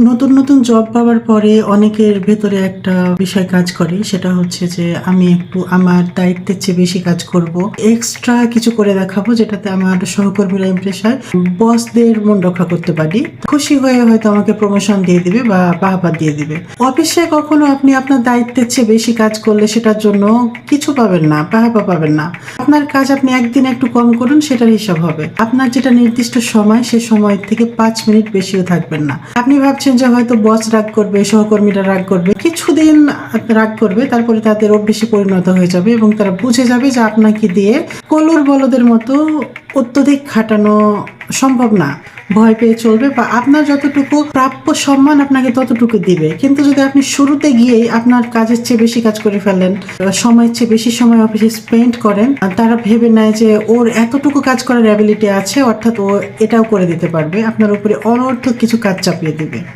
নতুন নতুন জব পাওয়ার পরে অনেকের ভেতরে একটা বিষয় কাজ করে, সেটা হচ্ছে যে আমি একটু আমার দায়িত্বের চেয়ে বেশি কাজ করব, এক্সট্রা কিছু করে দেখাবো যেটাতে আমার সহকর্মীরা ইমপ্রেস হয়, বসদের মন রক্ষা করতে পারি, খুশি হয়ে হয়তো আমাকে প্রমোশন দিয়ে দিবে বা বাহবা দিয়ে দিবে। অফিসে কখনো আপনি আপনার দায়িত্বের চেয়ে বেশি কাজ করলে সেটার জন্য কিছু পাবেন না, বাহবা পাবেন না। আপনার কাজ আপনি একদিন একটু কম করুন, সেটার হিসাব হবে। আপনার যেটা নির্দিষ্ট সময়, সে সময় থেকে 5 মিনিট বেশিও থাকবেন না। আপনি ভাবছেন যে হয়তো বস রাগ করবে, সহকর্মীরা রাগ করবে, কিছুদিন রাগ করবে, তারপরে তাদের অভ্যেসে পরিণত হয়ে যাবে এবং তারা বুঝে যাবে যে আপনাকে দিয়ে কলুর বলদের মতো অত্যধিক খাটানো সম্ভব না। ভয় পেয়ে চলবে বা আপনার যতটুকু প্রাপ্য সম্মান আপনাকে ততটুকু দিবে। কিন্তু যদি আপনি শুরুতে গিয়েই আপনার কাজের চেয়ে বেশি কাজ করে ফেলেন, সময়ের চেয়ে বেশি সময় অফিসে স্পেন্ড করেন, আর তারা ভেবে নেয় যে ওর এতটুকু কাজ করার অ্যাবিলিটি আছে, অর্থাৎ ও এটাও করে দিতে পারবে, আপনার উপরে অনর্থক কিছু কাজ চাপিয়ে দিবে।